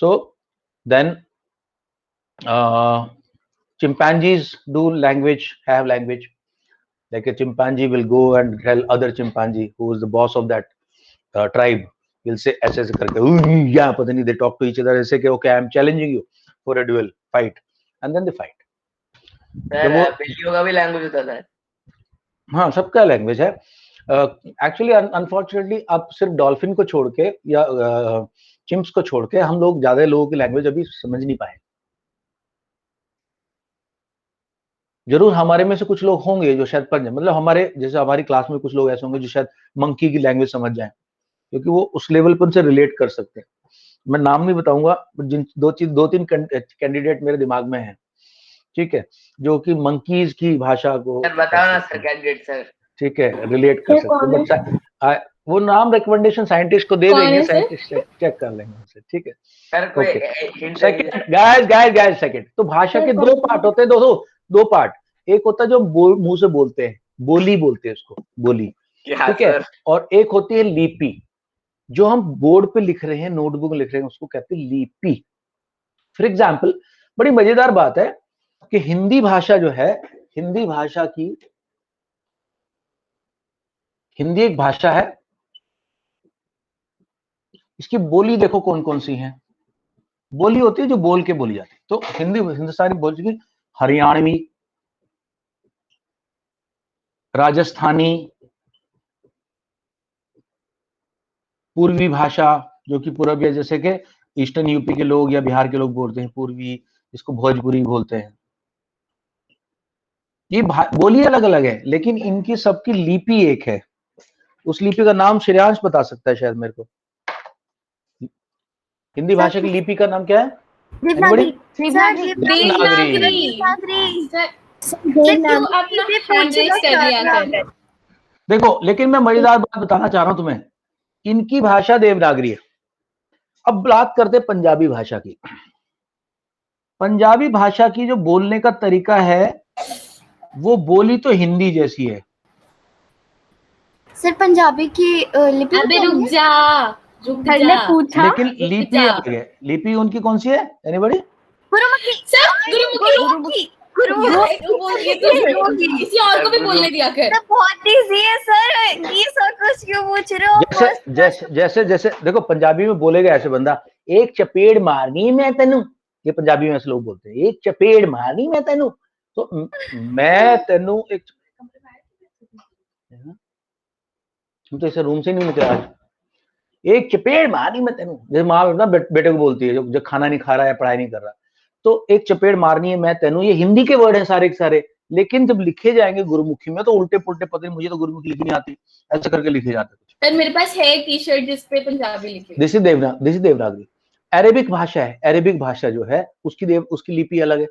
So then chimpanzees do language, have language. Like a chimpanzee will go and tell other chimpanzee who is the boss of that tribe. He'll say ऐसे ऐसे करके yeah पता नहीं, they talk to each other ऐसे कि okay I am challenging you for a duel, fight, and then they fight. Sir बिल्लियों का भी लैंग्वेज होता है? हाँ, सबका लैंग्वेज है एक्चुअली. अनफॉर्चुनेटली अब सिर्फ डॉल्फिन को छोड़ के या चिम्प्स को छोड़ के हम लोग ज्यादा लोगों की लैंग्वेज अभी समझ नहीं पाए. जरूर हमारे में से कुछ लोग होंगे जो शायद मतलब हमारे जैसे हमारी क्लास में कुछ लोग ऐसे होंगे जो शायद मंकी की लैंग्वेज समझ जाएं, क्योंकि वो उस लेवल पर उनसे रिलेट कर सकते हैं. मैं नाम नहीं बताऊंगा, जिन दो तीन कैंडिडेट मेरे दिमाग में हैं, ठीक है, जो कि मंकीज की भाषा को बताओ ना सर कैंडिडेट सर. ठीक है, रिलेट कर सकते हैं. बच्चा वो नाम रिकमेंडेशन साइंटिस्ट को दे देंगे, साइंटिस्ट चेक कर लेंगे उनसे, ठीक है. Guys second. तो भाषा के दो पार्ट होते हैं, दो पार्ट. एक होता है जो मुंह से बोलते हैं, बोली बोलते हैं उसको, बोली, ठीक है. और एक होती है लिपि, जो हम बोर्ड पे लिख रहे हैं, नोटबुक लिख रहे हैं, उसको कहते हैं लिपि. फॉर एग्जाम्पल, बड़ी मजेदार बात है कि हिंदी भाषा जो है, हिंदी भाषा की, हिंदी एक भाषा है, इसकी बोली देखो कौन कौन सी है. बोली होती है जो बोल के बोली जाती है. तो हिंदुस्तानी बोली की हरियाणवी, राजस्थानी, पूर्वी भाषा जो कि पूर्वी, जैसे कि ईस्टर्न यूपी के लोग या बिहार के लोग बोलते हैं पूर्वी, इसको भोजपुरी बोलते हैं. ये बोली अलग अलग है, लेकिन इनकी सबकी लिपि एक है. उस लिपि का नाम श्रेयांश बता सकता है शायद मेरे को. हिंदी भाषा की लिपि का नाम क्या है? देखो, लेकिन मैं मजेदार बात बताना चाह रहा हूं तुम्हें. इनकी भाषा देवनागरी है. अब बात करते पंजाबी भाषा की. पंजाबी भाषा की जो बोलने का तरीका है, वो बोली तो हिंदी जैसी है. सर पंजाबी की लिपि, अबे रुक जा, पूछा, लेकिन लिपि अलग है. लिपि उनकी कौन सी है? एनीबॉडी? गुरुमुखी. किसी और को भी बोलने दिया कर. बहुत इजी है सर, ये सब कुछ क्यों पूछ रहे हो? जैसे देखो, पंजाबी में बोलेगा ऐसे बंदा, एक चपेड़ मारनी मैं तेनू. ये पंजाबी में ऐसे लोग बोलते हैं, एक चपेड़ मारनी मैं तेनू. तो मैं तेनू एक, तुम तो इसे रूम से नहीं निकले आज. एक चपेड़ मारनी मैं तेनू, जैसे माँ ना बेटे को बोलती है जो खाना नहीं खा रहा है, पढ़ाई नहीं कर रहा, तो एक चपेड़ मारनी है मैं तेनू. ये हिंदी के वर्ड हैं सारे के सारे, लेकिन जब लिखे जाएंगे गुरुमुखी में तो उल्टे पुल्टे, पता नहीं, मुझे तो गुरुमुखी लिखनी आती, ऐसे करके लिखे जाते हैं. मेरे पास है टी शर्ट जिसपे पंजाबी लिखी. This is Devanagari. अरेबिक भाषा है. अरेबिक भाषा जो है उसकी लिपि अलग है.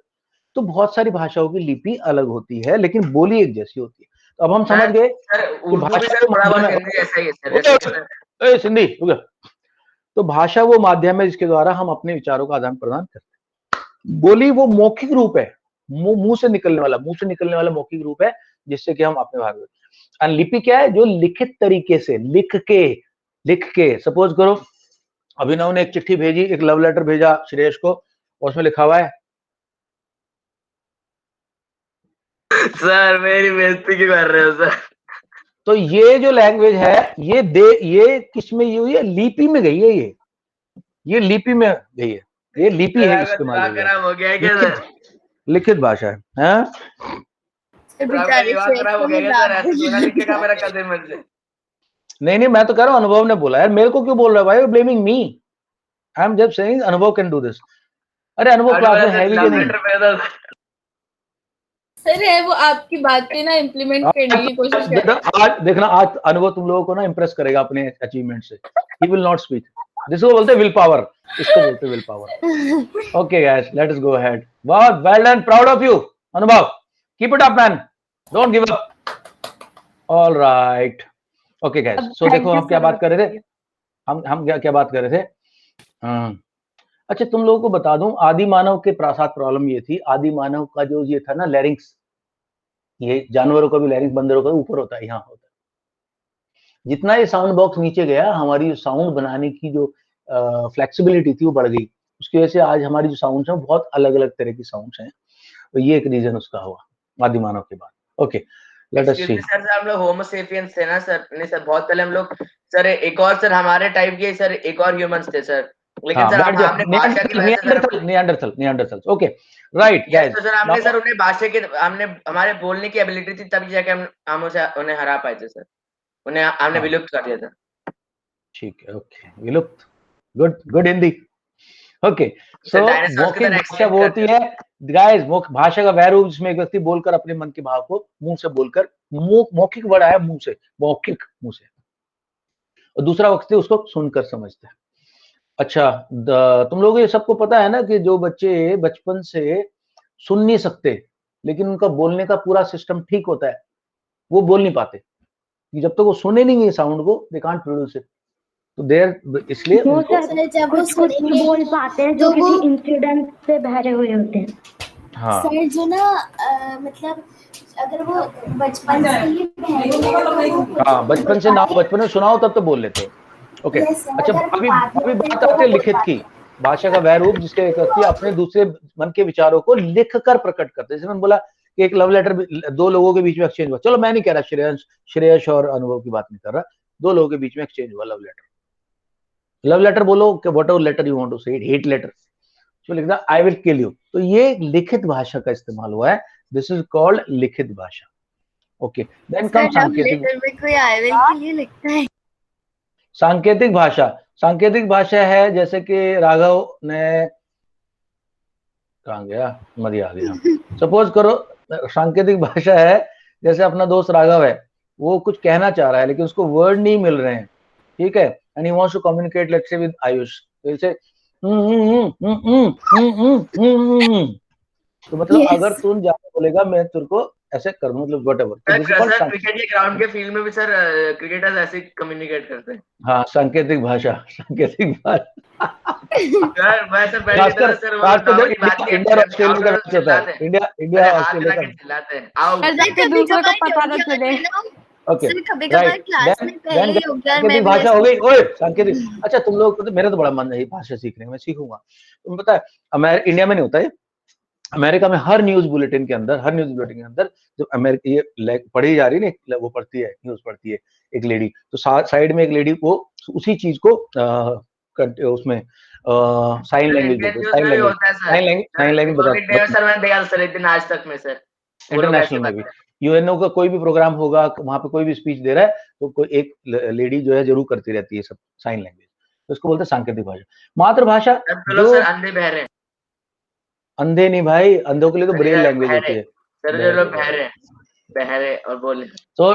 तो बहुत सारी भाषाओं की लिपि अलग होती है, लेकिन बोली एक जैसी होती है. तो अब हम समझ गए सिंधी. तो भाषा वो माध्यम है जिसके द्वारा हम अपने विचारों का आदान प्रदान करते हैं. बोली वो मौखिक रूप है, मुंह से निकलने वाला मौखिक रूप है, जिससे कि हम अपने भाषा. और लिपि क्या है? जो लिखित तरीके से लिख के सपोज करो अभिनव ने एक चिट्ठी भेजी, एक लव लेटर भेजा श्रेयस को, और उसमें लिखा हुआ है, सर मेरी बेइज्जती क्यों कर रहे हो सर? तो ये जो लैंग्वेज है, ये किसमें ये हुई है? लिपि में गई है. ये लिपि में गई है. ये लिपि है, इस्तेमाल हो गया क्या सर? लिखित भाषा है. नहीं, मैं तो कह रहा हूँ अनुभव ने बोला. यार मेरे को क्यों बोल रहा है भाई? Blaming me. I am just saying अनुभव कैन डू दिस. अरे अनुभव क्लास में है भी कि नहीं? सर है वो आपकी बात पे ना इम्प्लीमेंट करने की कोशिश कर रहा है. आज देखना, आज अनुभव तुम लोगों को ना इम्प्रेस करेगा अपने अचीवमेंट से. He will not speak. This को बोलते हैं विल पावर. इसको बोलते हैं will power. Okay guys, let us go ahead. बहुत well done, proud of you अनुभव. Keep it up man, don't give up. Alright. Okay guys, सो देखो हम क्या बात कर रहे थे. हम क्या बात कर रहे थे. अच्छा, तुम लोगों को बता दूं, आदि मानव के साथ प्रॉब्लम ये थी. आदि मानव का जो ये था ना लैरिंक्स, ये जानवरों का भी लैरिंक्स बंदरों का ऊपर होता है, यहाँ होता है. जितना ये साउंड बॉक्स नीचे गया, हमारी साउंड बनाने की जो फ्लेक्सिबिलिटी थी वो बढ़ गई. उसकी वजह से आज हमारी जो साउंड्स हैं बहुत अलग अलग तरह की साउंड्स हैं, तो ये एक रीजन उसका हुआ आदि मानव के बाद। ओके, लेट अस सी। सर हम लोग होमो सेपियंस थे ना सर, नहीं सर बहुत पहले हम लोग, सर एक और सर हमारे टाइप के सर एक और ह्यूमंस थे सर, लेकिन हाँ, सर बैठ जाओ। हमने भाषा की वजह से sir Neanderthal. Okay, right guys. तो सर हमने सर उन्हें भाषा के, हमने हमारे बोलने की एबिलिटी थी तभी जाके हम उन्हें हरा पाए थे सर, उन्हें हमने विलुप्त कर दिया था। ठीक है, ओके, विलुप्त, गुड हिंदी। ओके, सो मौखिक भाषा वो होती है गाइस, भाषा का वह रूप जिसमें एक व्यक्ति बोलकर अपने मन के भाव को मुंह से बोलकर, मौखिक वर्ड है मुंह से, मौखिक मुंह से, और दूसरा व्यक्ति उसको सुनकर समझता है। अच्छा, तुम लोगों को ये सबको पता है ना कि जो बच्चे बचपन से सुन नहीं सकते लेकिन उनका बोलने का पूरा सिस्टम ठीक होता है, वो बोल नहीं पाते, जब तक वो सुने नहीं है साउंड को, दे कांट प्रोड्यूस इट। तो देर इसलिए वो सर जब कुछ बोल पाते हैं जो किसी इंसिडेंट से बहरे हुए होते हैं। हाँ सर जो ना मतलब अगर वो बचपन से ही हाँ, बचपन से ना, बचपन में सुनाओ तब तो बोल लेते हैं। ओके, अच्छा, अभी बात आती है लिखित की। भाषा का वह रूप जिसके व्यक्ति अपने दूसरे मन के विचारों को लिख कर प्रकट करते हैं। जैसे मैंने बोला कि एक लव लेटर दो लोगों के बीच में एक्सचेंज हुआ, चलो मैं नहीं कह रहा, श्रेयस और अनुभव की बात नहीं कर रहा, दो लोगों के बीच में एक्सचेंज हुआ लव लेटर बोलो कि whatever letter you want to say, hate letter, जो लिखता आई विल किल यू, तो ये लिखित भाषा का इस्तेमाल हुआ है, दिस इज कॉल्ड लिखित भाषा। ओके, देन कम सांकेतिक। कोई आई विल किल यू लिखता है। सांकेतिक भाषा, सांकेतिक भाषा है जैसे कि राघव ने, कहाँ गया, मधी आ गया। सपोज करो सांकेतिक भाषा है जैसे अपना दोस्त राघव है, वो कुछ कहना चाह रहा है लेकिन उसको वर्ड नहीं मिल रहे हैं, ठीक है, and he wants to communicate let's say with Ayush, तो इसे तो मतलब अगर तुम जाके बोलेगा मैं तेरे को ऐसे कर दूं, मतलब व्हाटएवर, तो दिस इज कॉल्ड क्रिकेट के ग्राउंड के फील्ड में भी सर क्रिकेटर्स ऐसे कम्युनिकेट करते हैं। हाँ, सांकेतिक भाषा, सांकेतिक भाषा। वैसे खासकर इंडिया और ऑस्ट्रेलिया का मैच होता है, इंडिया ऑस्ट्रेलिया का चिल्लाते हैं, आओ दूसरों को पता ना चले। ओके, कभी-कभार क्लास में पहले योगदान सांकेतिक भाषा हो गई। ओए सांकेतिक, अच्छा तुम लोग तो, मेरा तो बड़ा मन है ये भाषा सीखने का, मैं सीखूंगा। तुम्हें पता है इंडिया में नहीं होता है, अमेरिका में हर न्यूज बुलेटिन के अंदर जब अमेरिका ये पढ़ी जा रही है, वो पढ़ती है, न्यूज पढ़ती है एक लेडी, तो साइड में एक लेडी वो उसी चीज को उसमें साइन लैंग्वेज आज तक में सर इंटरनेशनल में भी, यूएनओ का कोई भी प्रोग्राम होगा, वहां पे कोई भी स्पीच दे रहा है तो कोई एक लेडी जो है जरूर करती रहती है सब साइन लैंग्वेज, तो उसको बोलते हैं सांकेतिक भाषा। मातृभाषा जो अंधे बहरे, अंधे नहीं भाई, अंधों के लिए तो ब्रेल लैंग्वेज होती है, सर जो लोग बहरे और बोले, तो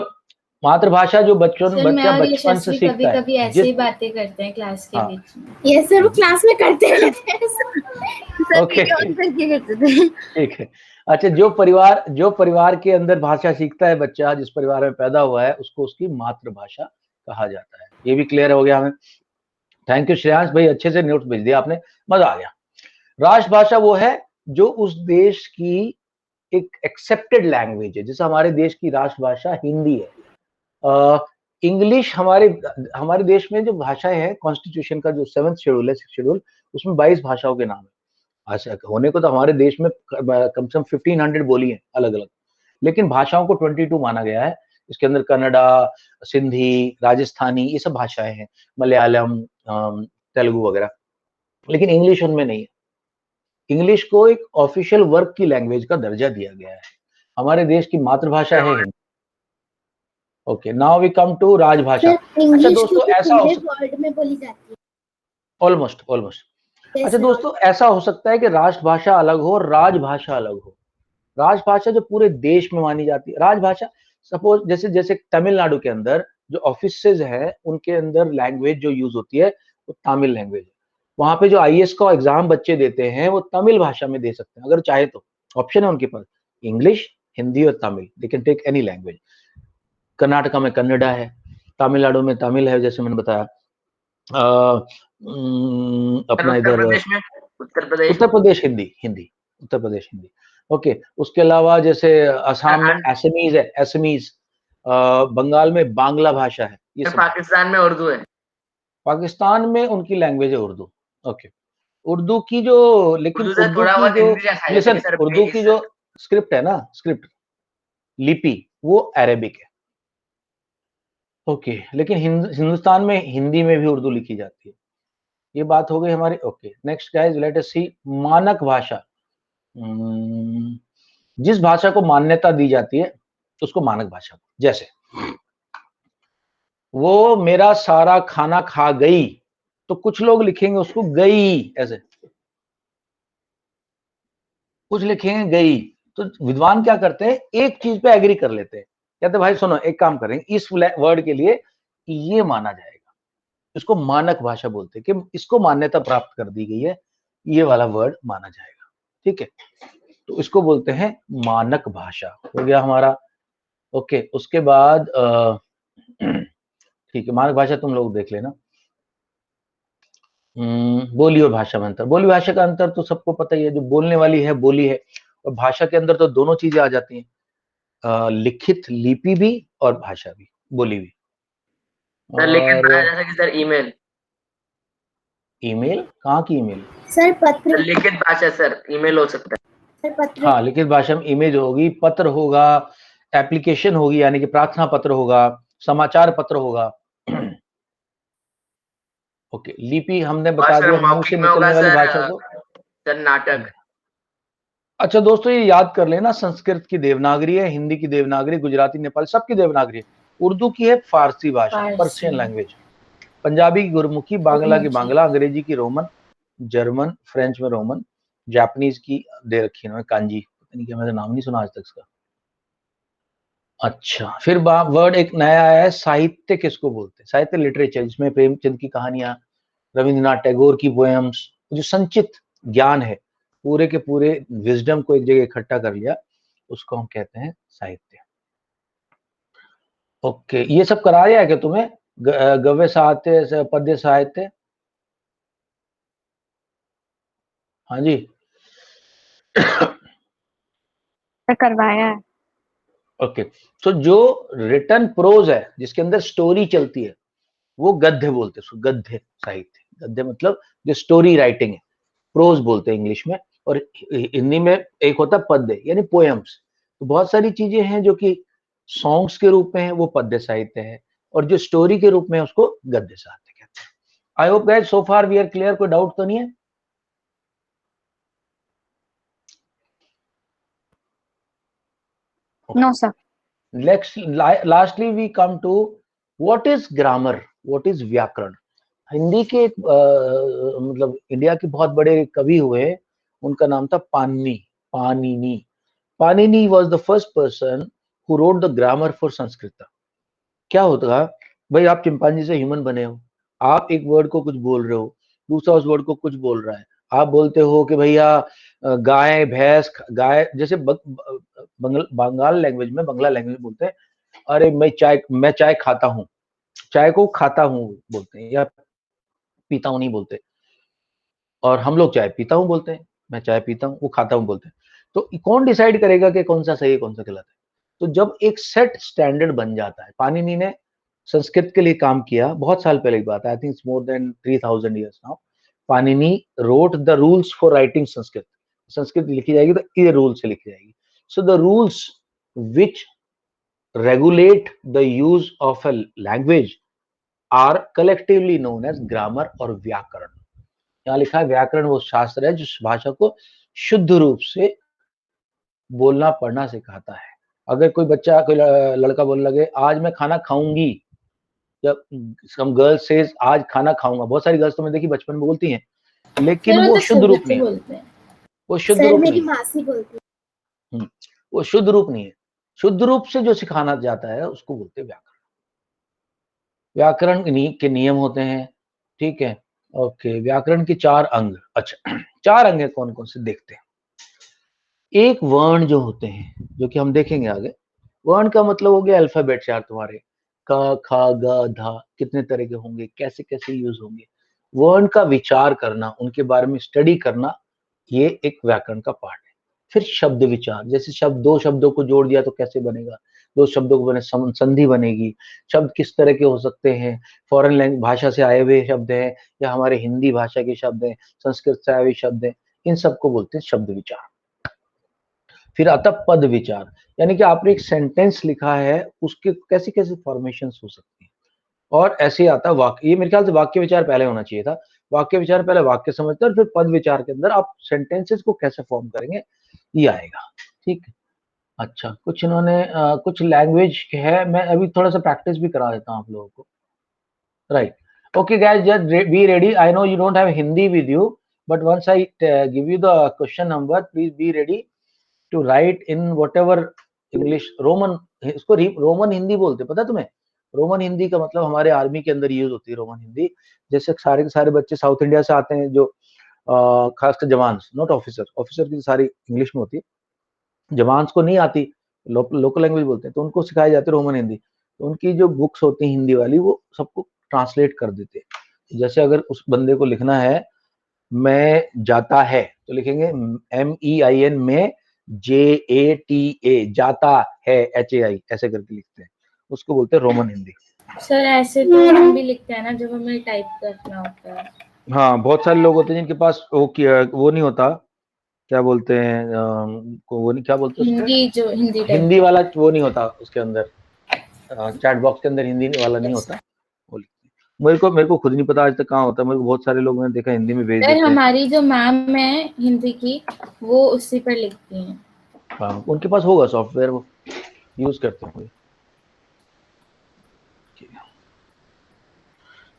मातृभाषा जो बच्चा बचपन से सीखता है। कभी ऐसे ही बातें करते हैं क्लास के बीच में, ये सर वो क्लास में करते रहते हैं ओके, ठीक है। अच्छा, जो परिवार के अंदर भाषा सीखता है बच्चा, जिस परिवार में पैदा हुआ है, उसको उसकी मातृभाषा कहा जाता है। ये भी क्लियर हो गया हमें। थैंक यू श्रेयांश भाई, अच्छे से नोट भेज दिया आपने, मजा आ गया। राष्ट्रभाषा वो है जो उस देश की एक एक्सेप्टेड लैंग्वेज है, जैसे हमारे देश की राष्ट्रभाषा हिंदी है। इंग्लिश हमारे देश में जो भाषाएं हैं, कॉन्स्टिट्यूशन का जो 7th शेड्यूल है, 6th शेड्यूल, उसमें 22 भाषाओं के नाम है। अच्छा, होने को तो हमारे देश में कम से कम 1500 बोली हैं अलग अलग, लेकिन भाषाओं को 22 माना गया है। इसके अंदर कन्नड़ा, सिंधी, राजस्थानी, ये सब भाषाएं हैं, मलयालम, तेलुगु वगैरह, लेकिन इंग्लिश उनमें नहीं है। इंग्लिश को एक ऑफिशियल वर्क की लैंग्वेज का दर्जा दिया गया है। हमारे देश की मातृभाषा है Hindi. Okay, now we come to राजभाषा। अच्छा दोस्तों, ऐसा वर्ड में बोली जाती है ऑलमोस्ट। अच्छा दोस्तों, ऐसा हो सकता है कि राष्ट्रभाषा अलग हो और राजभाषा अलग हो। राजभाषा जो पूरे देश में मानी जाती है, राजभाषा सपोज जैसे तमिलनाडु के अंदर जो ऑफिसेज है, उनके अंदर लैंग्वेज जो यूज होती है वो तमिल लैंग्वेज है। वहां पे जो आईएएस का एग्जाम बच्चे देते हैं वो तमिल भाषा में दे सकते हैं, अगर चाहे तो ऑप्शन है उनके पास, इंग्लिश, हिंदी और Tamil, they can take any language. Karnataka में कन्नड़ा है, तमिलनाडु में तमिल है, जैसे मैंने बताया। अपना इधर उत्तर प्रदेश हिंदी, उत्तर प्रदेश हिंदी। ओके, उसके अलावा जैसे असम में असमीज है, असमीज, बंगाल में बांग्ला भाषा है, ये सब। पाकिस्तान में उर्दू है, पाकिस्तान में उनकी लैंग्वेज है उर्दू। ओके, उर्दू की जो, लेकिन उर्दू से उर्दू थोड़ा की बहुत जो, हिंदी जैसा है, लिसन, जैसे सर उर्दू की जो स्क्रिप्ट है ना, स्क्रिप्ट लिपि, वो अरेबिक है। ओके, लेकिन हिंदुस्तान में हिंदी में भी उर्दू लिखी जाती है। ये बात हो गई हमारी। Okay, next guys, let us see मानक भाषा। जिस भाषा को मान्यता दी जाती है उसको मानक भाषा। जैसे वो मेरा सारा खाना खा गई, तो कुछ लोग लिखेंगे उसको गई ऐसे, कुछ लिखेंगे गई। तो विद्वान क्या करते हैं, एक चीज पे एग्री कर लेते हैं, कहते भाई सुनो एक काम करेंगे, इस वर्ड के लिए ये माना जाएगा, इसको मानक भाषा बोलते हैं, कि इसको मान्यता प्राप्त कर दी गई है, ये वाला वर्ड माना जाएगा। ठीक है, तो इसको बोलते हैं मानक भाषा। हो गया हमारा। ओके, उसके बाद ठीक है, मानक भाषा तुम लोग देख लेना। बोली और भाषा में अंतर। बोली भाषा का अंतर तो सबको पता ही है, जो बोलने वाली है बोली है, और भाषा के अंदर तो दोनों चीजें आ जाती हैं, लिखित लिपि भी और भाषा भी, बोली भी। सर लिखित और भाषा जैसा कि सर ईमेल। ईमेल, कहाँ की ईमेल? सर पत्र। सर लिखित भाषा सर ईमेल हो सकता है। सर पत्र। हाँ, लिखित भाषा में इमेज होगी, पत्र होगा, एप्लीकेशन होगी, यानी कि प्रार्थना पत्र होगा, समाचार पत्र होगा। ओके, लिपि हमने और बता सर दिया, मुंह से मौखिक में होगा निकलने वाली सर भाषा को। सर नाटक। अच्छा दोस्तों, ये याद कर लेना, संस्कृत की देवनागरी है, हिंदी की देवनागरी, गुजराती, नेपाली, सबकी देवनागरी है। उर्दू की है फारसी भाषा, पर्शियन लैंग्वेज। पंजाबी की गुरमुखी, बांग्ला की बांग्ला, अंग्रेजी की रोमन, जर्मन, फ्रेंच में रोमन, जापानीज की दे रखी है कांजी, पता नहीं क्या, मैंने नाम नहीं सुना आज तक इसका। अच्छा, फिर वर्ड एक नया आया है, साहित्य किसको बोलते हैं? साहित्य लिटरेचर, जिसमें प्रेमचंद की कहानियां, रविंद्रनाथ टैगोर की पोएम्स, जो संचित ज्ञान है, पूरे के पूरे विजडम को एक जगह इकट्ठा कर लिया, उसको हम कहते हैं साहित्य। ओके, ये सब कराया है क्या तुम्हें? गव्य साहित्य, पद्य साहित्य? हाँ जी करवाया है। ओके, तो जो रिटन प्रोज है, जिसके अंदर स्टोरी चलती है, वो गद्य बोलते हैं, उसको गद्य साहित्य। गद्य मतलब जो स्टोरी राइटिंग है, प्रोज बोलते हैं इंग्लिश में, और हिंदी में एक होता है पद्य, यानी पोएम्स। तो बहुत सारी चीजें हैं जो कि सॉन्ग्स के रूप में है, वो पद्य साहित्य है, और जो स्टोरी के रूप में है उसको गद्य साहित्य कहते हैं। I hope guys so far we are clear, कोई डाउट तो नहीं है? No sir. Lastly we come to what is grammar, what is व्याकरण। हिंदी के एक मतलब इंडिया के बहुत बड़े कवि हुए, उनका नाम था Panini. Panini Panini was the first person who wrote the grammar for Sanskrit. क्या होता, भाई आप चिंपांजी से ह्यूमन बने हो, आप एक वर्ड को कुछ बोल रहे हो, दूसरा उस वर्ड को कुछ बोल रहा है। आप बोलते हो कि भैया गाय भैंस, गाय जैसे बंगाल लैंग्वेज में, बांग्ला लैंग्वेज में बोलते हैं, अरे मैं चाय खाता हूँ, चाय को खाता हूँ बोलते हैं, या पीता हूँ नहीं बोलते। और हम लोग चाय पीता हूँ बोलते हैं, मैं चाय पीता हूँ, वो खाता हूँ बोलते हैं। तो कौन डिसाइड करेगा कि कौन सा सही है कौन सा गलत है? तो जब एक सेट स्टैंडर्ड बन जाता है, पाणिनि ने संस्कृत के लिए काम किया, बहुत साल पहले की बात है, I think more than 3000 years now. Panini wrote the rules for writing Sanskrit. Sanskrit लिखी जाएगी तो ये रूल से लिखी जाएगी। So the rules which regulate the use of a language are collectively known as grammar और व्याकरण। यहाँ लिखा है व्याकरण वो शास्त्र है जो भाषा को शुद्ध रूप से बोलना पढ़ना सिखाता है। अगर कोई बच्चा, कोई लड़का बोलने लगे आज मैं खाना खाऊंगी, जब सम गर्ल सेज आज खाना खाऊंगा, बहुत सारी गर्ल्स तो मैंने देखी बचपन में बोलती हैं, लेकिन वो शुद्ध रूप नहीं है, वो शुद्ध रूप नहीं है। मासी बोलती है। वो शुद्ध रूप नहीं है। शुद्ध रूप से जो सिखाना जाता है उसको बोलते हैं व्याकरण। व्याकरण के नियम होते हैं, ठीक है। ओके, व्याकरण के 4 अंग। अच्छा 4 अंग है, कौन कौन से देखते हैं। एक वर्ण जो होते हैं, जो कि हम देखेंगे आगे। वर्ण का मतलब हो गया अल्फाबेट 4 तुम्हारे, क ख ग ध, कितने तरह के होंगे, कैसे कैसे यूज होंगे। वर्ण का विचार करना, उनके बारे में स्टडी करना, ये एक व्याकरण का पार्ट है। फिर शब्द विचार, जैसे शब्द, दो शब्दों को जोड़ दिया तो कैसे बनेगा, दो शब्दों को बने संधि बनेगी, शब्द किस तरह के हो सकते हैं, फॉरेन लैंग्वेज भाषा से आए हुए शब्द हैं या हमारे हिंदी भाषा के शब्द हैं, संस्कृत से आए हुए शब्द हैं, इन सबको बोलते हैं शब्द विचार। फिर आता पद विचार, यानी कि आपने एक सेंटेंस लिखा है, उसके कैसे कैसे फॉर्मेशंस हो सकती हैं। और ऐसे आता वाक्य, ये मेरे ख्याल से वाक्य विचार पहले होना चाहिए था। वाक्य विचार पहले वाक्य समझते हैं और फिर पद विचार के अंदर आप सेंटेंसेस को कैसे फॉर्म करेंगे ये आएगा। ठीक है, अच्छा, कुछ इन्होंने कुछ लैंग्वेज है, मैं अभी थोड़ा सा प्रैक्टिस भी करा देता हूँ आप लोगों को। Right, okay guys, just be ready. I know you don't have Hindi with you, but once I give you the question number, please be ready to write in whatever English, Roman, इसको Roman Hindi बोलते, पता तुम्हें? Roman Hindi का मतलब हमारे army के अंदर use होती है रोमन हिंदी। जैसे सारे के सारे बच्चे साउथ इंडिया से आते हैं, जो खासकर जवान, नॉट ऑफिसर, ऑफिसर की सारी इंग्लिश में होती है, जवान्स को नहीं आती, लोकल लैंग्वेज बोलते हैं, तो उनको सिखाई जाती है रोमन हिंदी। तो उनकी जो बुक्स होती हैं हिंदी वाली, वो सबको ट्रांसलेट कर देते हैं। जैसे अगर उस बंदे को लिखना है मैं जाता है, तो लिखेंगे MEIN में JATA, जाता है, HAI, ऐसे करके लिखते हैं, उसको बोलते हैं रोमन हिंदी। सर ऐसे तो हम भी लिखते हैं ना जब हमें टाइप करना होता है। हाँ, बहुत सारे लोग होते हैं जिनके पास वो नहीं होता, क्या बोलते हैं, वो नहीं, क्या बोलते हैं उसको? हिंदी, जो हिंदी हिंदी वाला वो नहीं होता उसके अंदर, चैट बॉक्स के अंदर हिंदी वाला नहीं होता, वो लिखते हैं। मेरे को खुद नहीं पता आज तक कहाँ होता है, मेरे को बहुत सारे लोग मैंने देखा हिंदी में भेज देते हैं। हमारी जो मैम है हिंदी की, वो उसी पर लिखती हैं। हाँ, उनके पास होगा सॉफ्टवेयर, वो यूज करते हैं।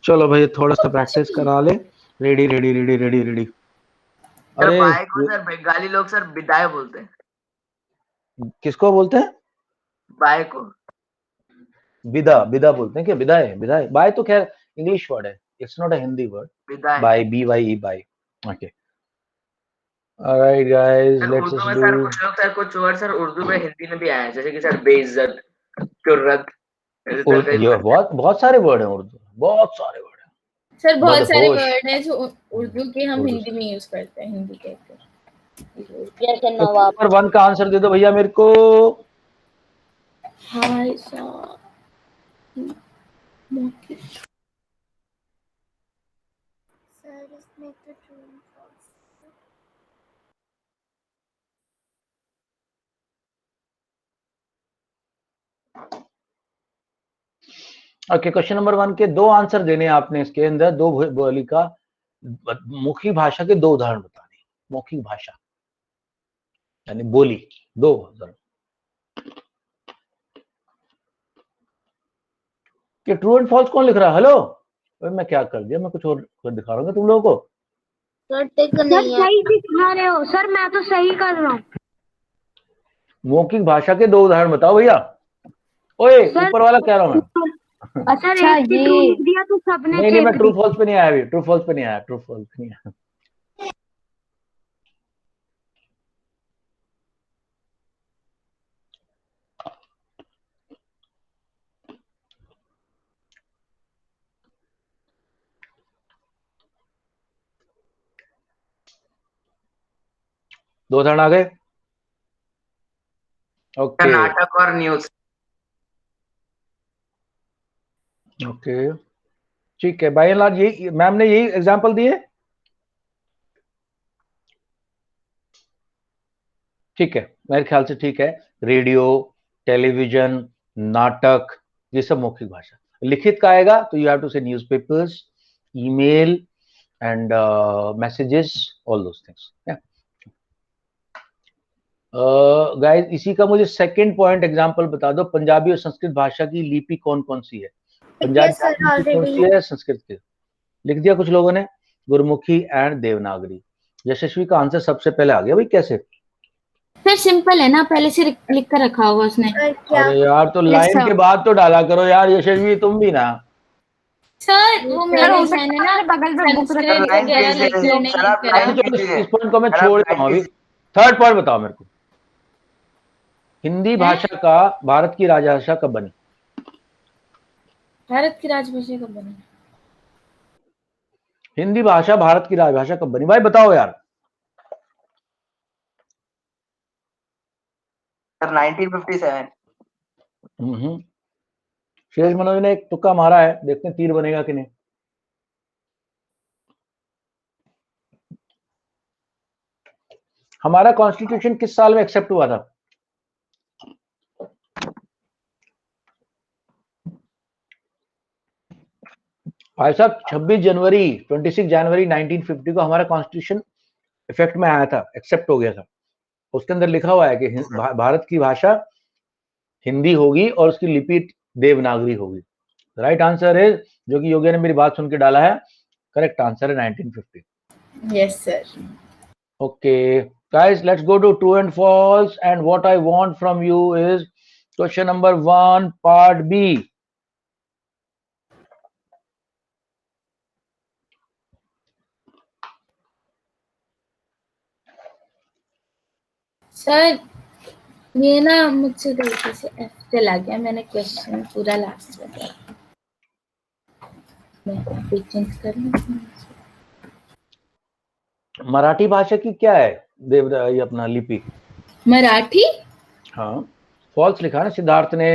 चलो भाई, थोड़ा सा प्रैक्टिस करा ले। Ready ready ready ready ready. अरे बाय को सर बंगाली लोग सर विदाई बोलते हैं। किसको बोलते हैं? बाय को विदा, विदा बोलते हैं क्या? विदाई, विदाई, बाय तो खैर इंग्लिश वर्ड है, it's not a Hindi word. विदाई, bye, BYE, bye. Okay, alright guys, let's Urdu में डू। सर कुछ लोग, सर कुछ वर्ड सर उर्दू में हिंदी में भी आए हैं, जैसे कि सर बेइज्जत, कुर्रत, ये बहुत सारे वर्ड हैं उर्दू, बहुत सारे वर्ड हैं सर, बहुत सारे बदहोश। वर्ड हैं जो उर्दू के हम हिंदी में यूज करते हैं, हिंदी कहते हैं। जैसे तो नवाब। नंबर 1 का आंसर दे दो भैया मेरे को। हाय साहब, ओके, क्वेश्चन नंबर 1 के 2 आंसर देने हैं आपने। इसके अंदर दो बोली का मौखिक भाषा के 2 उदाहरण बताने। मौखिक भाषा यानी बोली, 2 उदाहरण। ये ट्रू एंड फॉल्स कौन लिख रहा है? हेलो, मैं क्या कर दिया, मैं कुछ और दिखा रहा हूँ तुम लोगों को। सर सही दिखा रहे हो सर, मैं तो सही कर रहा हूँ। मौखिक भाषा के 2 उदाहरण बताओ भैया। ओए, ऊपर वाला कह रहा हूँ मैं। अच्छा, एक ट्रू लिख दिया तो सबने नहीं, मैं चेक ट्रू फॉल्स पे नहीं आया अभी, ट्रू फॉल्स पे नहीं आया, ट्रू फॉल्स पे नहीं आया। दो उदाहरण आ गए। ओके नाटक और न्यूज। ओके, ठीक है, बाय एंड लार्ज यही मैम ने यही एग्जांपल दिए। ठीक है, मेरे ख्याल से ठीक है। रेडियो, टेलीविजन, नाटक, ये सब मौखिक भाषा। लिखित का आएगा तो यू हैव टू से newspapers, email and messages, all those things. Guys, इसी का मुझे सेकंड पॉइंट एग्जांपल बता दो। पंजाबी और संस्कृत भाषा की लिपि कौन कौन सी है? पंजाबी लिपि कौन सी है? संस्कृत की लिख दिया कुछ लोगों ने, गुरमुखी एंड देवनागरी। यशस्वी का आंसर सबसे पहले आ गया भाई। कैसे? फिर सिंपल है ना, पहले से लिख कर रखा हुआ उसने। अरे यार, तो लाइन के बाद तो डाला करो यार यशस्वी, तुम भी ना। सर वो मैंने ना बगल में बुक सर लाइन भेज दे, सर आप लाइन भेज दीजिए। इस पॉइंट को मैं छोड़ रहा हूँ अभी। थर्ड पॉइंट बताओ मेरे को। हिंदी भाषा का भारत की राजभाषा कब बनी? भारत की राजभाषा कब बनी? हिंदी भाषा भारत की राजभाषा कब बनी? भाई बताओ यार। सर 1957। शेष मनोज ने एक तुक्का मारा है, देखते हैं तीर बनेगा कि नहीं। हमारा कॉन्स्टिट्यूशन किस साल में एक्सेप्ट हुआ था? भाई साहब 26 जनवरी 1950 को हमारा कॉन्स्टिट्यूशन इफेक्ट में आया था, एक्सेप्ट हो गया था। उसके अंदर लिखा हुआ है कि भारत की भाषा हिंदी होगी और उसकी लिपि देवनागरी होगी। राइट आंसर है, जो कि योगी ने मेरी बात सुन के डाला है, करेक्ट आंसर है 1950। Yes sir. Okay, guys, let's go to true and false. And what I want from you is question number 1, part B. Sir ये ना मुझसे गलती से F चला गया, मैंने क्वेश्चन पूरा लास्ट में दिया। मैं अभी चेंज कर लूं। मराठी भाषा की क्या है ये अपना लिपि? मराठी? हाँ, फॉल्स लिखा है ना सिद्धार्थ ने,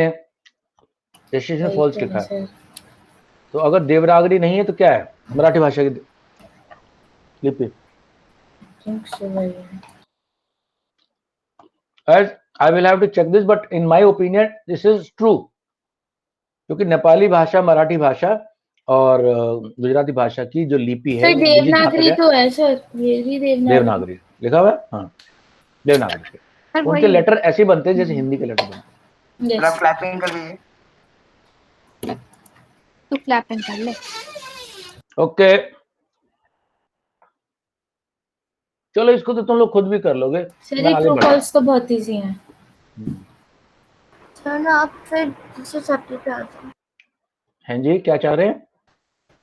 यशिश ने फॉल्स लिखा है। तो अगर देवनागरी नहीं है तो क्या है मराठी भाषा की लिपि? As I will have to check this, but in my opinion this is true, क्योंकि नेपाली भाषा, मराठी भाषा और गुजराती भाषा की जो लिपि है देवनागरी तो है सर, ये भी देवनागरी लिखा हुआ है। हाँ, देवनागरी उनके लेटर ऐसे बनते हैं जैसे हिंदी के लेटर बनते हैं। क्लैपिंग कर लीजिए, तू क्लैपिंग कर ले। ओके, चलो इसको तो तुम लोग खुद भी कर लोगे। सर ट्रू फॉल्स तो बहुत इजी है। चलो आप फिर दूसरे चैप्टर पे आ जाओ। हैं जी, क्या चाह रहे हैं?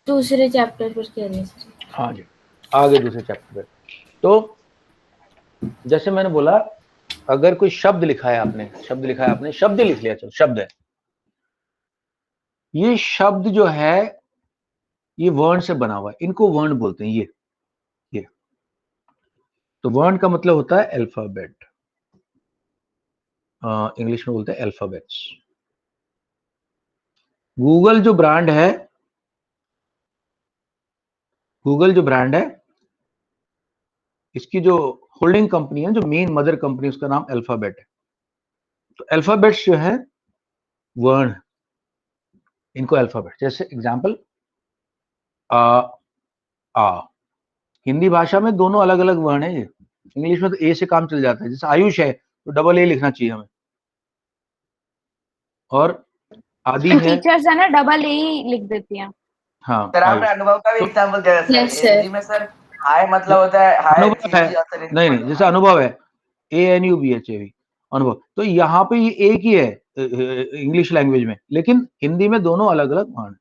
दूसरे चैप्टर पर कह रहे हैं सर। हाँ जी, आगे दूसरे चैप्टर पे। तो जैसे मैंने बोला, अगर कोई शब्द लिखा है आपने, शब्द ही लिख लिया, चलो शब्द है। ये शब्द जो है ये वर्ण से बना हुआ है, इनको वर्ण बोलते हैं। ये तो वर्ण का मतलब होता है अल्फाबेट, इंग्लिश में बोलते हैं अल्फाबेट्स। गूगल जो ब्रांड है, इसकी जो होल्डिंग कंपनी है, जो मेन मदर कंपनी, उसका नाम अल्फाबेट है। तो अल्फाबेट्स जो है वर्ण, इनको अल्फाबेट, जैसे एग्जांपल आ। हिंदी भाषा में दोनों अलग अलग वर्ण है। ये इंग्लिश में तो ए से काम चल जाता है, जैसे आयुष है तो डबल ए लिखना चाहिए हमें, और आदि है, टीचर्स है ना डबल ए लिख देती हैं। हाँ, सर आपने अनुभव का भी एग्जांपल दिया सर। Yes, sir. हिंदी में सर हाय मतलब होता है हाय, अनुभव है, नहीं जैसे अनुभव है ANUBHAV, अनुभव। तो यहाँ पे ये एक ही है इंग्लिश लैंग्वेज में, लेकिन हिंदी में दोनों अलग अलग वर्ण।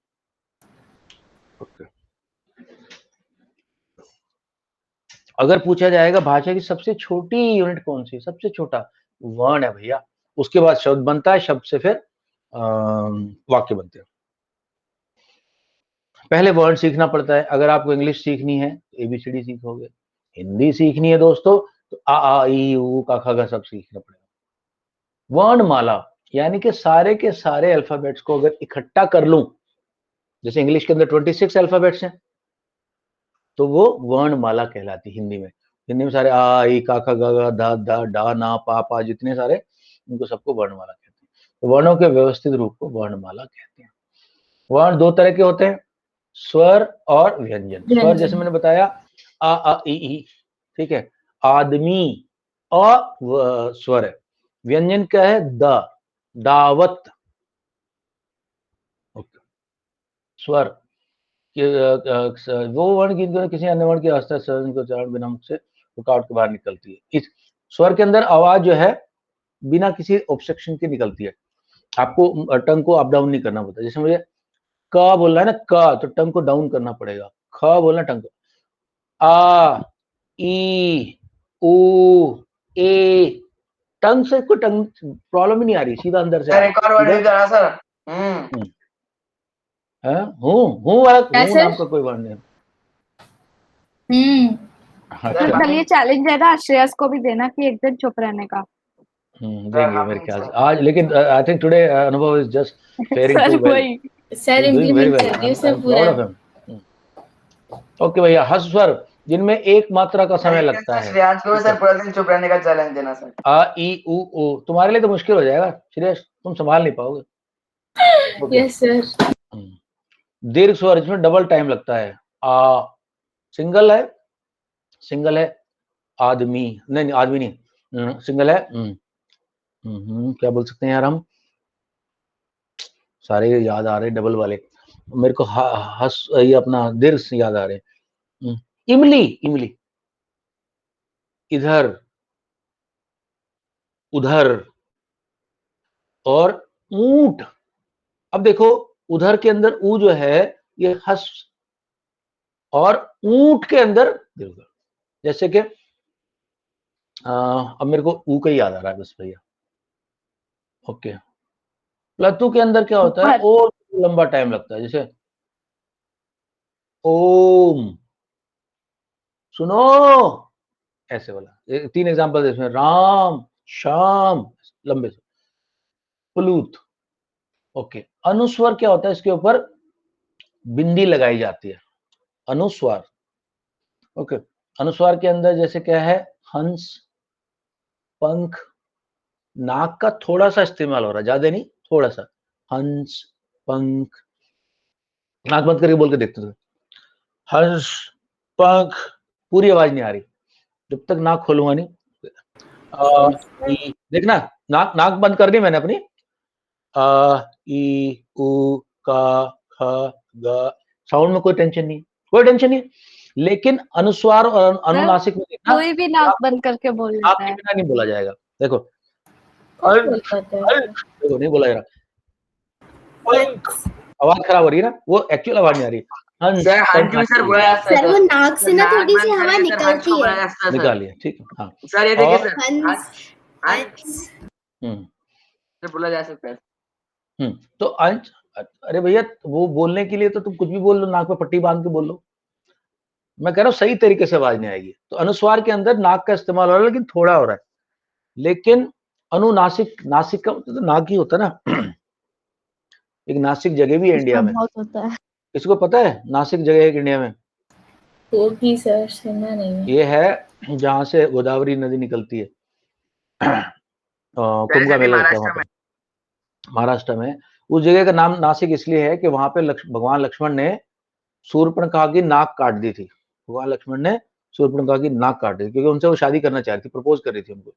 अगर पूछा जाएगा भाषा की सबसे छोटी यूनिट कौन सी, सबसे छोटा वर्ण है भैया। उसके बाद शब्द बनता है, शब्द से फिर वाक्य बनते हैं। पहले वर्ण सीखना पड़ता है। अगर आपको इंग्लिश सीखनी है तो ABCD सीखोगे, हिंदी सीखनी है दोस्तों तो आ ई ऊ का ख ग सब सीखना पड़ेगा। वर्णमाला यानी कि सारे के सारे अल्फाबेट्स को अगर इकट्ठा कर लूं, जैसे इंग्लिश के अंदर 26 अल्फाबेट्स हैं, तो वो वर्णमाला कहलाती है हिंदी में। हिंदी में सारे आ ई का ख ग घ ध ध डा ना पा पा जितने सारे, उनको सबको वर्णमाला कहते हैं। तो वर्णों के व्यवस्थित रूप को वर्णमाला कहते हैं। वर्ण दो तरह के होते हैं, स्वर और व्यंजन। स्वर जैसे मैंने बताया आ ई, ठीक है, आदमी अ स्वर है। व्यंजन क्या है? द, दावत। ओके, स्वर वो वर्ण की किसी अन्य वर्ण की अवस्था को उच्चारण बिना मुख से रुकावट के बाहर निकलती है। इस स्वर के अंदर आवाज जो है बिना किसी ऑब्स्ट्रक्शन के निकलती है। आपको टंग को अप डाउन नहीं करना पड़ता। जैसे मुझे क बोलना है ना, क, तो टंग को डाउन करना पड़ेगा। ख बोलना टंग को, आ ई ऊ ए, टंग से कोई टंग प्रॉब्लम ही नहीं आ रही, सीधा अंदर से। एक और वर्ड जरा सर, हूँ वाला हूँ नाम का कोई वर्ण नहीं। चलिए चैलेंज है ना श्रेयस को भी देना कि एक दिन चुप रहने का। देंगे मेरे ख्याल से आज, लेकिन I think today Anubhav is just faring sir too well, वही sir doing very implement well, कर दियो आई सर एम पूरा। Proud of him. ओके भैया, हर्ष स्वर जिनमें एक मात्रा का समय लगता है। श्रेयांश को सर पूरा दिन चुप रहने का चैलेंज देना सर। आ ई उ ओ, तुम्हारे लिए तो मुश्किल हो जाएगा श्रेयस, तुम संभाल नहीं पाओगे। Okay. Yes sir. दीर्घ स्वर इसमें डबल टाइम लगता है। आ सिंगल है आदमी, नहीं आदमी नहीं, सिंगल है। क्या बोल सकते हैं यार हम, सारे याद आ रहे डबल वाले मेरे को। हस ये अपना दीर्घ से याद आ रहे। इमली, इधर उधर, और ऊंट। अब देखो उधर के अंदर ऊ जो है ये हस, और ऊंट के अंदर दीर्घ। जैसे कि अब मेरे को ऊ का ही याद आ रहा है बस भैया। ओके, प्लतु के अंदर क्या होता है, और लंबा टाइम लगता है। जैसे ओम, सुनो, ऐसे वाला। 3 एग्जांपल इसमें, राम, शाम, लंबे से। प्लूत। ओके, अनुस्वर क्या होता है, इसके ऊपर बिंदी लगाई जाती है, अनुस्वार। ओके, अनुस्वार के अंदर जैसे क्या है, हंस, पंख, नाक का थोड़ा सा इस्तेमाल हो रहा है, ज्यादा नहीं, थोड़ा सा। हंस, पंख, नाक बंद करके बोल के देखते थे, हंस, पंख, पूरी आवाज नहीं आ रही जब तक नाक खोलूंगा नहीं। देखना, नाक बंद करनी मैंने अपनी। आ ई उ का ख ग, साउंड में कोई टेंशन नहीं, लेकिन अनुस्वार और अनुनासिक में देखना, कोई भी नाक बंद करके बोल नाक लेता के है। बिना नहीं बोला जाएगा। देखो कौन बोल पाता है? देखो नहीं बोला जा रहा, आवाज खराब हो रही है ना, वो एक्चुअल आवाज नहीं आ रही। सर हंस भी सर बोला जाता है सर वो नाक से ना थोड़ी सी हवा निकलती है। निकालिए, ठीक है। हाँ सर ये देखिए और- सर, हंस सर बोला जा सकता है। तो अंश, अरे भैया वो बोलने के लिए तो तुम कुछ भी बोल लो, नाक पे पट्टी बांध के बोल लो। मैं कह रहा हूँ सही तरीके से आवाज नहीं आएगी। तो अनुस्वार के अंदर नाक का इस्तेमाल हो रहा है, लेकिन थोड़ा हो रहा है। लेकिन अनुनासिक, नासिक का तो नाक ही होता है ना। एक नासिक जगह भी है इंडिया में, बहुत होता है। किसको पता है नासिक जगह है इंडिया में? होगी सर, सुना नहीं है। ये है जहां से गोदावरी नदी निकलती है। कुंभ का मेला लगता है वहां पे, महाराष्ट्र में। उस जगह का नाम नासिक इसलिए है कि वहां पे भगवान लक्ष्मण ने शूर्पणखा की नाक काट दी थी। भगवान लक्ष्मण ने शूर्पणखा की नाक काट दी थी, क्योंकि उनसे वो शादी करना चाह रही थी, प्रपोज कर रही थी उनको।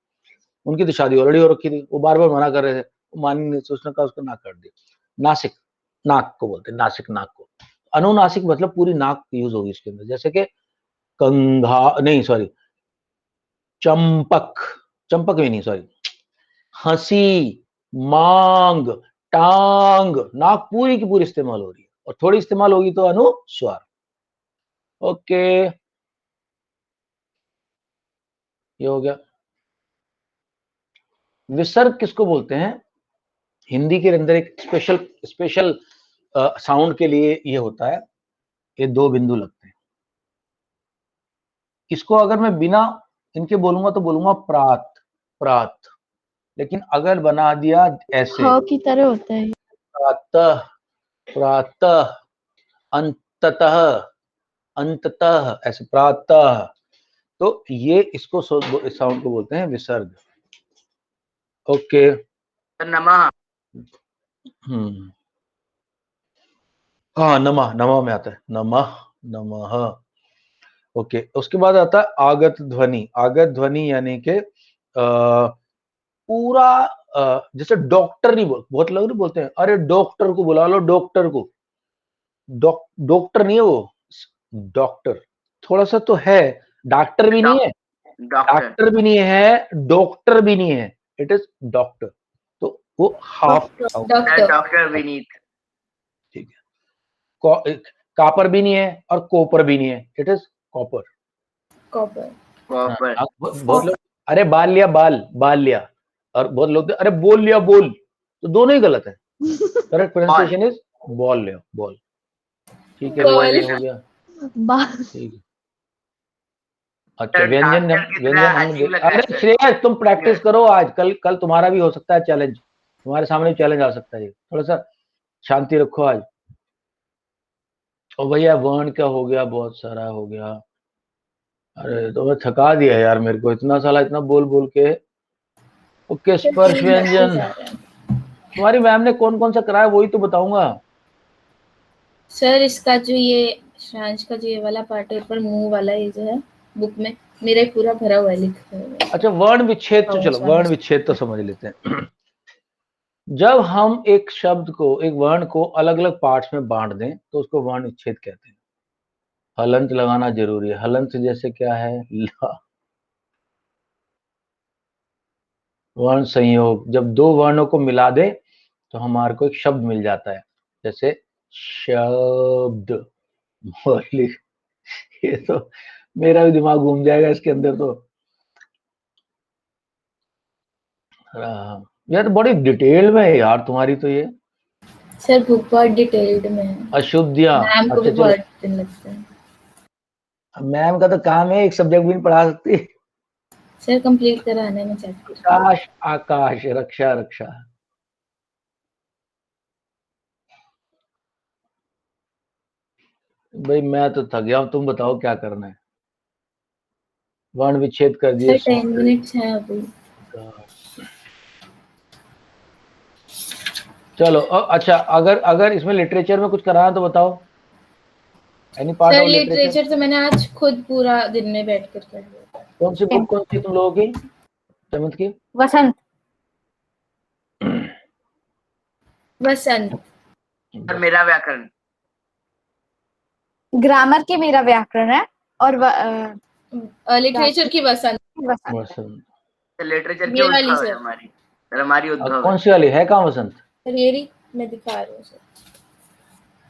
उनकी तो शादी ऑलरेडी हो रखी थी, वो बार बार मना कर रहे थे, वो मानी नहीं, तो उसने कहा उसको नाक काट दी। नासिक, नाक को बोलते हैं, नासिक नाक को। अनुनासिक मतलब पूरी नाक यूज होगी इसके अंदर। जैसे कि कंघा, नहीं सॉरी, चंपक, चंपक भी नहीं सॉरी, हंसी, मांग, टांग, नाक पूरी की पूरी इस्तेमाल हो रही है, और थोड़ी इस्तेमाल होगी तो अनुस्वार। ओके, ये हो गया। विसर्ग किसको बोलते हैं? हिंदी के अंदर एक स्पेशल साउंड के लिए ये होता है, ये 2 बिंदु लगते हैं। इसको अगर मैं बिना इनके बोलूंगा तो बोलूंगा प्रात, प्रात। लेकिन अगर बना दिया ऐसे, हाँ की तरह होता है। प्रातः, प्रातः, अंततः, अंततः, ऐसे प्रातः। तो ये इसको साउंड को बोलते हैं विसर्ग। ओके, नमः, हाँ नमः, नमः में आता है नमः, नमः। ओके, उसके बाद आता है आगत ध्वनि। आगत ध्वनि यानी कि पूरा जैसे डॉक्टर नहीं बोल, बहुत लोग नहीं बोलते हैं, अरे डॉक्टर को बुला लो, डॉक्टर को। डॉक्टर नहीं है वो, डॉक्टर थोड़ा सा तो है, डॉक्टर भी नहीं है, डॉक्टर भी नहीं है, डॉक्टर भी नहीं है, इट इज डॉक्टर। तो वो हाफ डॉक्टर विनीत, ठीक है। कापर भी नहीं है और कोपर भी नहीं है, इट इज कॉपर। कॉपर। बहुत लोग अरे बाल लिया, बाल लिया, और बहुत लोग अरे बोल लिया, बोल, तो दोनों ही गलत है। करेक्ट प्रोनाउंसिएशन इज बॉल लिया, बॉल। ठीक है, हो गया, ठीक है। अच्छा, सर, व्यंजन डांसर की व्यंजन तरह हमने अजीब लग रहा है अरे सर। श्रेयस, तुम प्रैक्टिस करो आज, कल तुम्हारा भी हो सकता है चैलेंज, तुम्हारे सामने चैलेंज आ सकता है ये, थोड़ा सा शांति रखो आज। ओ भैया वर्ण क्या हो गया, बहुत सारा हो गया। अरे तो मैं थका दिया यार, मेरे को इतना साला इतना बोल बोल के। ओके, स्पर्श व्यंजन जा रहा है। तुम्हारी मैम ने कौन कौन सा कराया वही तो बताऊंगा। सर इसका जो ये श्रांश का जो ये वाला पार्ट है, ऊपर मुंह वाला ये जो है बुक में मेरा ही पूरा भरा हुआ है, लिखा हुआ है। अच्छा, वर्ण विच्छेद तो चलो, वर्ण विच्छेद तो समझ लेते हैं। जब हम एक शब्द को, एक वर्ण को अलग अलग पार्ट्स में बांट दें तो उसको वर्ण विच्छेद कहते हैं। हलंत लगाना जरूरी है। हलंत जैसे क्या है, ला। वर्ण संयोग, जब दो वर्णों को मिला दे तो हमारे को एक शब्द मिल जाता है, जैसे शब्द। बोली, ये तो मेरा भी दिमाग घूम जाएगा इसके अंदर तो। यार तो बड़ी डिटेल में है यार तुम्हारी तो ये। सर बुक बहुत डिटेल्ड में है, अशुद्धियां, मैम को भी अच्छा बहुत चलो, दिन लगता है। मैम का तो काम है एक सब्जेक्ट भी नहीं पढ़ा सकती। सर कंप्लीट कराने में चैप्टर। आकाश, आकाश, रक्षा, रक्षा। भाई मैं तो थक गया हूं, तुम बताओ क्या करना है। वर्ण विच्छेद कर दिए, सर 10 मिनट्स है अभी। चलो अच्छा, अगर अगर इसमें लिटरेचर में कुछ कराना तो बताओ। Any part sir of literature. Literature तो मैंने आज खुद पूरा दिन में बैठ कर कर लिया। कौन सी बुक, कौन सी तुम लोगों की, चमत की? वसंत। वसंत। और मेरा व्याकरण। ग्रामर की मेरा व्याकरण है और लिटरेचर की वसंत। वसंत। वसंत। लिटरेचर की ये वाली उद्भव है सर। हमारी। सर हमारी उद्भव है। कौन सी वाली है, कहाँ वसंत? सर ये रही, मैं दिखा रही हूँ सर।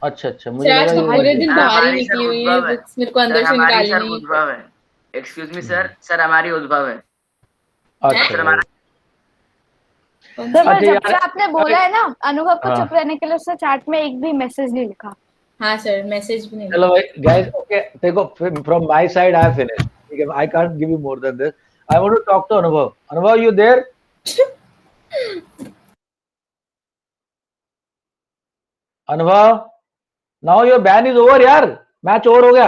अच्छा अच्छा, मुझे सर लगा आज तो ये पूरे वाली। दिन सर बाहर ही हमारी सर निकली हुई है उद्भव है। बुक्स, मेरे को सर अंदर से हमारी निकालनी सर है। उद्भव है। एक्सक्यूज मी सर, सर हमारी उद्भव है। अच्छा सर भाई। हमारा सर अच्छा जब यार, से आपने बोला है ना अनुभव को हाँ। चुप रहने के लिए, उसने चैट में एक भी मैसेज नहीं लिखा। हाँ सर, मैसेज भी नहीं। चलो भाई गाइस, ओके देखो, from my side I have finished, ठीक है, I can't give you more than this. I want to talk to Anubhav. Anubhav, you there? Anubhav, now your ban is over यार, मैच ओवर हो गया,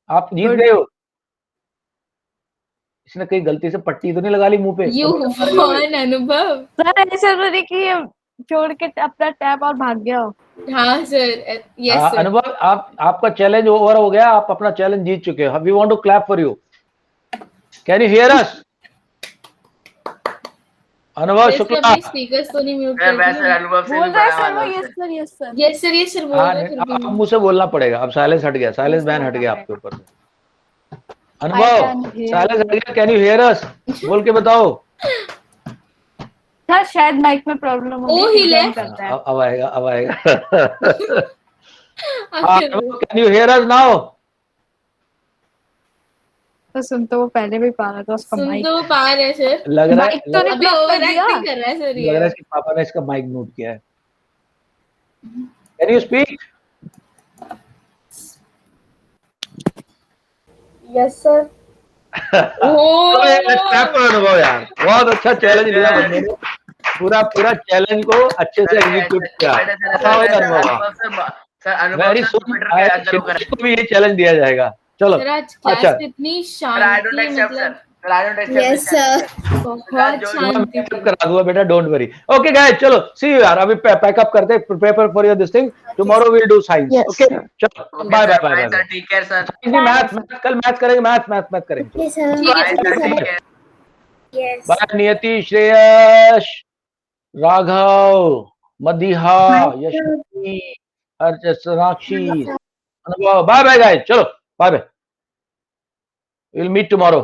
आप जीत गए हो। इसने कहीं गलती से पट्टी तो नहीं लगा ली मुंह पे? यू वन अनुभव। सर ऐसा तो नहीं कि ये छोड़ के अपना टैब और भाग गया हो। हाँ सर, यस सर। अनुभव, आपका चैलेंज ओवर हो गया, आप अपना चैलेंज जीत चुके हो। We want to clap for you. Can you hear us? Anubhav Shukla. Speakers तो नहीं म्यूट सर कर वैसे अनुभव से भी बोल रहा है बड़ा सर वो, Manav yes sir. Sir, yes sir. Yes sir बोल हाँ, रहे फिर अब भी। मुंह से बोलना पड़ेगा, अब साइलेंस हट गया, साइलेंस बैन हट गया आपके ऊपर से। I अनुभव, can hear साइलेंस you. हट गया, कैन यू हियर अस? बोल के बताओ। सर शायद माइक में प्रॉब्लम ओ, होगी, he जॉइन left. करता है। अब आएगा, अब आएगा। Can you hear us now? तो सुन तो वो पहले भी पा रहा था उसका सुन माइक। तो पा रहे सर। लग रहा है, माइक तो नहीं अभी block कर ओवर दिया। एक्टिंग कर रहा है सर लग रहा है ये। इसके पापा ने इसका माइक म्यूट किया है। Can you speak? Yes sir. अनुभव यार, बहुत अच्छा चैलेंज लिया बंदे ने, पूरा पूरा चैलेंज को अच्छे से एग्जीक्यूट किया। वेरी सुन, को भी ये चैलेंज दिया जाएगा। चलो सर आज क्लास अच्छा, में इतनी शांति, मतलब यस सर बहुत शांति मैं थी। करा दूंगा बेटा, डोंट वरी। ओके गाइस, चलो सी यू यार, अभी पैकअप करते हैं, prepare for your this thing, tomorrow will do science. Yes, okay sir. चलो, bye bye bye bye. Take care sir. Math कल मैथ करेंगे, मैथ करेंगे। ठीक है सर। बाय नियति, Shreyas, Raghav, Madiha, Yashvi, Sonakshi, Anubhav, bye bye guys, चलो bye bye, will meet tomorrow.